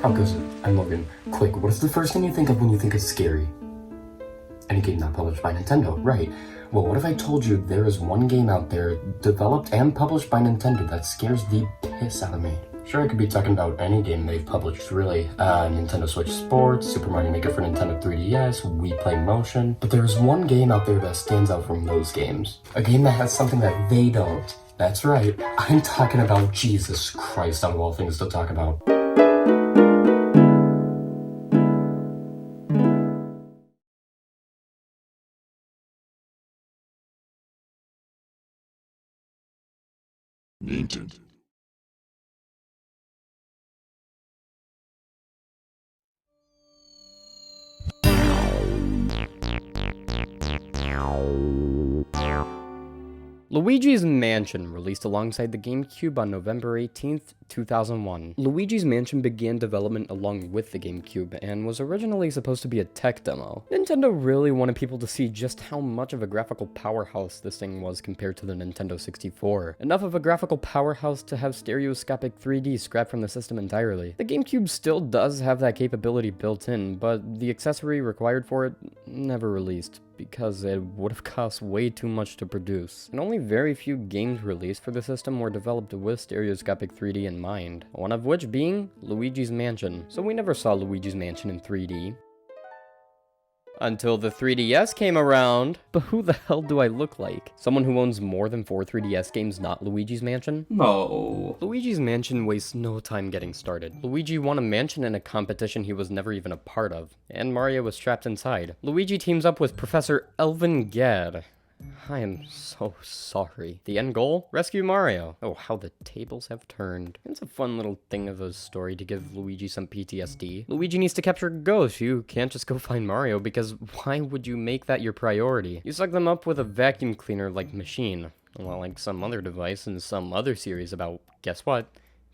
How goes it? I'm Logan. Quick, what is the first thing you think of when you think of scary? Any game not published by Nintendo, right. Well, what if I told you there is one game out there, developed and published by Nintendo, that scares the piss out of me? Sure, I could be talking about any game they've published, really. Nintendo Switch Sports, Super Mario Maker for Nintendo 3DS, Wii Play Motion. But there is one game out there that stands out from those games. A game that has something that they don't. That's right, I'm talking about Jesus Christ, out of all things to talk about. Nintendo. Luigi's Mansion released alongside the GameCube on November 18th, 2001. Luigi's Mansion began development along with the GameCube and was originally supposed to be a tech demo. Nintendo really wanted people to see just how much of a graphical powerhouse this thing was compared to the Nintendo 64. Enough of a graphical powerhouse to have stereoscopic 3D scrapped from the system entirely. The GameCube still does have that capability built in, but the accessory required for it never released, because it would have cost way too much to produce. And only very few games released for the system were developed with stereoscopic 3D in mind, one of which being Luigi's Mansion. So we never saw Luigi's Mansion in 3D. Until the 3DS came around. But who the hell do I look like? Someone who owns more than 4 3DS games, not Luigi's Mansion? No. Luigi's Mansion wastes no time getting started. Luigi won a mansion in a competition he was never even a part of, and Mario was trapped inside. Luigi teams up with Professor Elvin Gadd. I am so sorry. The end goal? Rescue Mario. Oh, how the tables have turned. It's a fun little thing of a story to give Luigi some PTSD. Luigi needs to capture ghosts. You can't just go find Mario, because why would you make that your priority? You suck them up with a vacuum cleaner like machine. Well, like some other device in some other series about, guess what?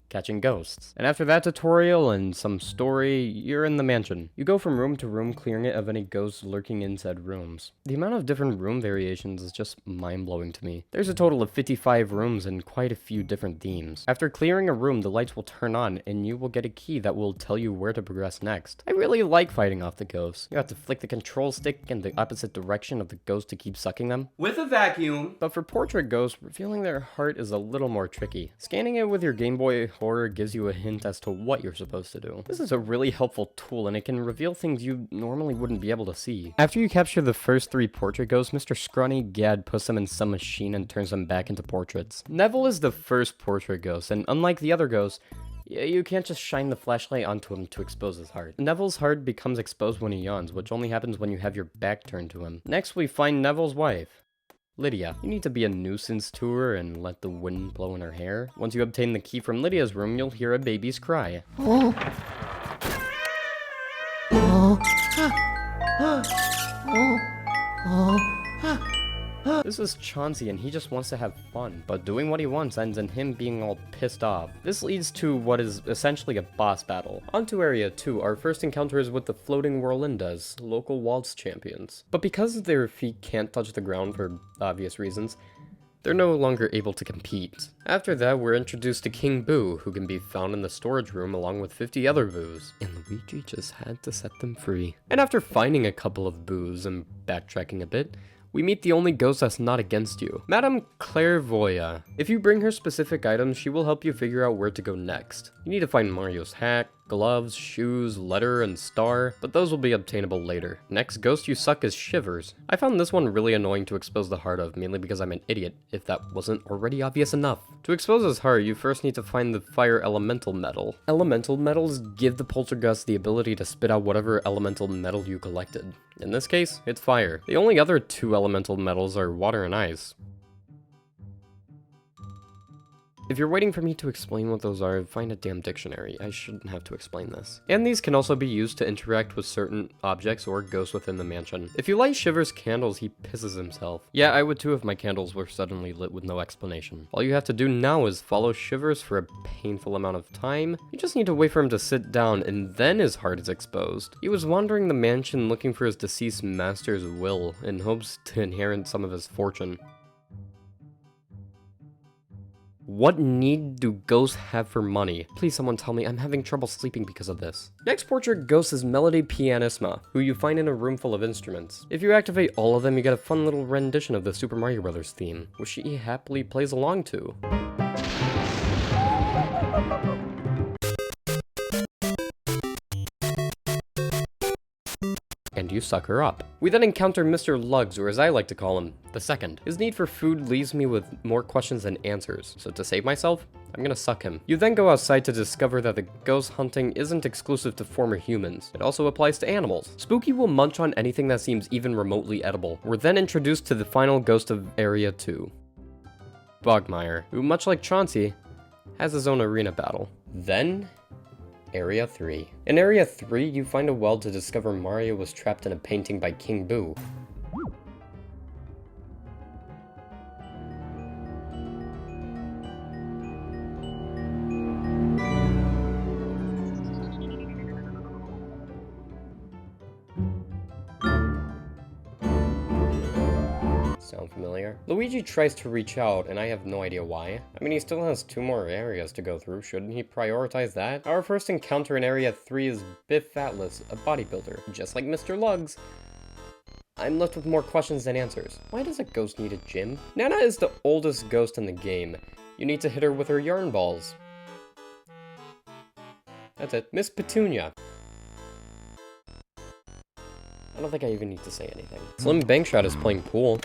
Catching ghosts. And after that tutorial and some story, you're in the mansion. You go from room to room, clearing it of any ghosts lurking in said rooms. The amount of different room variations is just mind-blowing to me. There's a total of 55 rooms and quite a few different themes. After clearing a room, the lights will turn on and you will get a key that will tell you where to progress next. I really like fighting off the ghosts. You have to flick the control stick in the opposite direction of the ghost to keep sucking them With a vacuum. But for portrait ghosts, revealing their heart is a little more tricky. Scanning it with your Game Boy Horror gives you a hint as to what you're supposed to do. This is a really helpful tool, and it can reveal things you normally wouldn't be able to see. After you capture the first 3 portrait ghosts, Mr. Scrawny Gadd puts them in some machine and turns them back into portraits. Neville is the first portrait ghost, and unlike the other ghosts, you can't just shine the flashlight onto him to expose his heart. Neville's heart becomes exposed when he yawns, which only happens when you have your back turned to him. Next, we find Neville's wife, Lydia. You need to be a nuisance to her and let the wind blow in her hair. Once you obtain the key from Lydia's room, you'll hear a baby's cry. This is Chauncey and he just wants to have fun, but doing what he wants ends in him being all pissed off. This leads to what is essentially a boss battle. On to Area 2, our first encounter is with the Floating Whirlindas, local waltz champions. But because their feet can't touch the ground for obvious reasons, they're no longer able to compete. After that, we're introduced to King Boo, who can be found in the storage room along with 50 other Boos. And Luigi just had to set them free. And after finding a couple of Boos and backtracking a bit, we meet the only ghost that's not against you, Madame Clairvoya. If you bring her specific items, she will help you figure out where to go next. You need to find Mario's hat, gloves, shoes, letter, and star, but those will be obtainable later. Next ghost you suck is Shivers. I found this one really annoying to expose the heart of, mainly because I'm an idiot, if that wasn't already obvious enough. To expose his heart, you first need to find the fire elemental metal. Elemental metals give the poltergust the ability to spit out whatever elemental metal you collected. In this case, it's fire. The only other 2 elemental metals are water and ice. If you're waiting for me to explain what those are, find a damn dictionary. I shouldn't have to explain this. And these can also be used to interact with certain objects or ghosts within the mansion. If you light Shivers' candles, he pisses himself. Yeah, I would too if my candles were suddenly lit with no explanation. All you have to do now is follow Shivers for a painful amount of time. You just need to wait for him to sit down, and then his heart is exposed. He was wandering the mansion looking for his deceased master's will, in hopes to inherit some of his fortune. What need do ghosts have for money? Please someone tell me, I'm having trouble sleeping because of this. Next portrait ghost is Melody Pianissima, who you find in a room full of instruments. If you activate all of them, you get a fun little rendition of the Super Mario Bros. Theme, which she happily plays along to. And you suck her up. We then encounter Mr. Lugs, or as I like to call him, the second. His need for food leaves me with more questions than answers, so to save myself, I'm gonna suck him. You then go outside to discover that the ghost hunting isn't exclusive to former humans. It also applies to animals. Spooky will munch on anything that seems even remotely edible. We're then introduced to the final ghost of Area 2. Bogmire, who much like Chauncey, has his own arena battle. Then, Area 3. In Area 3, you find a well to discover Mario was trapped in a painting by King Boo. Sound familiar? Luigi tries to reach out, and I have no idea why. I mean, he still has 2 more areas to go through. Shouldn't he prioritize that? Our first encounter in Area 3 is Biff Atlas, a bodybuilder. Just like Mr. Lugs, I'm left with more questions than answers. Why does a ghost need a gym? Nana is the oldest ghost in the game. You need to hit her with her yarn balls. That's it. Miss Petunia. I don't think I even need to say anything. Slim Bankshot is playing pool.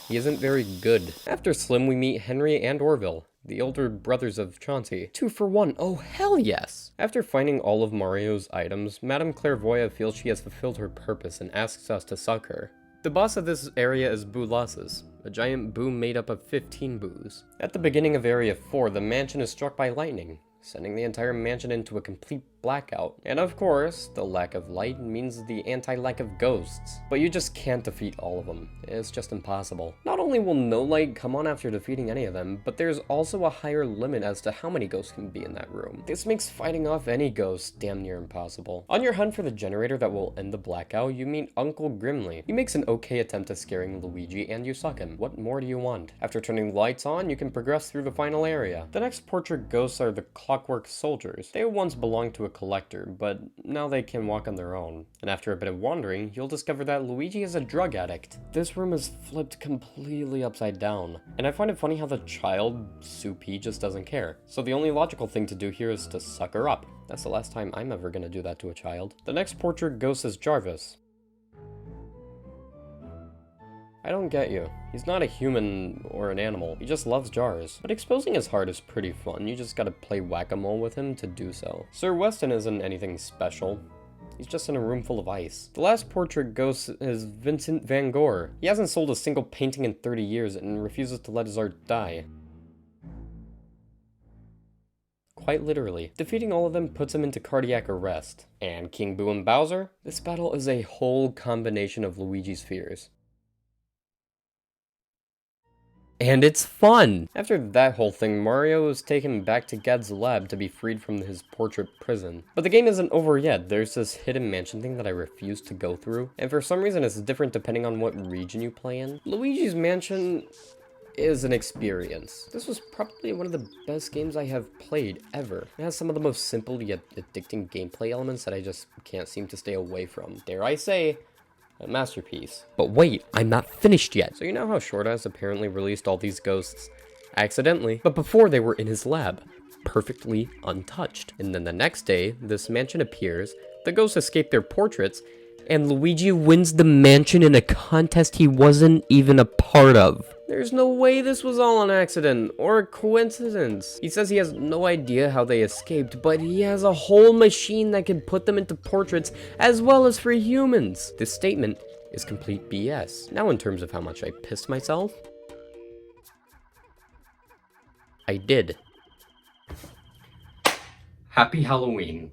He isn't very good. After Slim, we meet Henry and Orville, the older brothers of Chauncey. 2 for 1, oh hell yes! After finding all of Mario's items, Madame Clairvoyant feels she has fulfilled her purpose and asks us to suck her. The boss of this area is Boo Losses, a giant boo made up of 15 boos. At the beginning of Area 4, the mansion is struck by lightning, sending the entire mansion into a complete blackout. And of course, the lack of light means the anti-lack of ghosts. But you just can't defeat all of them. It's just impossible. Not only will no light come on after defeating any of them, but there's also a higher limit as to how many ghosts can be in that room. This makes fighting off any ghost damn near impossible. On your hunt for the generator that will end the blackout, you meet Uncle Grimly. He makes an okay attempt at scaring Luigi, and you suck him. What more do you want? After turning the lights on, you can progress through the final area. The next portrait ghosts are the Clockwork Soldiers. They once belonged to a collector, but now they can walk on their own. And after a bit of wandering, you'll discover that Luigi is a drug addict. This room is flipped completely upside down. And I find it funny how the child, Soupy, just doesn't care. So the only logical thing to do here is to suck her up. That's the last time I'm ever gonna do that to a child. The next portrait ghost is Jarvis. I don't get you. He's not a human or an animal. He just loves jars. But exposing his heart is pretty fun. You just gotta play whack-a-mole with him to do so. Sir Weston isn't anything special. He's just in a room full of ice. The last portrait ghost is Vincent van Gogh. He hasn't sold a single painting in 30 years and refuses to let his art die. Quite literally. Defeating all of them puts him into cardiac arrest. And King Boo and Bowser? This battle is a whole combination of Luigi's fears. And it's fun! After that whole thing, Mario is taken back to Ged's lab to be freed from his portrait prison. But the game isn't over yet. There's this hidden mansion thing that I refuse to go through, and for some reason it's different depending on what region you play in. Luigi's Mansion is an experience. This was probably one of the best games I have played ever. It has some of the most simple yet addicting gameplay elements that I just can't seem to stay away from. Dare I say, a masterpiece. But wait, I'm not finished yet. So you know how Shortaz apparently released all these ghosts accidentally, but before they were in his lab, perfectly untouched. And then the next day, this mansion appears, the ghosts escape their portraits, and Luigi wins the mansion in a contest he wasn't even a part of. There's no way this was all an accident or a coincidence. He says he has no idea how they escaped, but he has a whole machine that can put them into portraits as well as for humans. This statement is complete BS. Now in terms of how much I pissed myself, I did. Happy Halloween.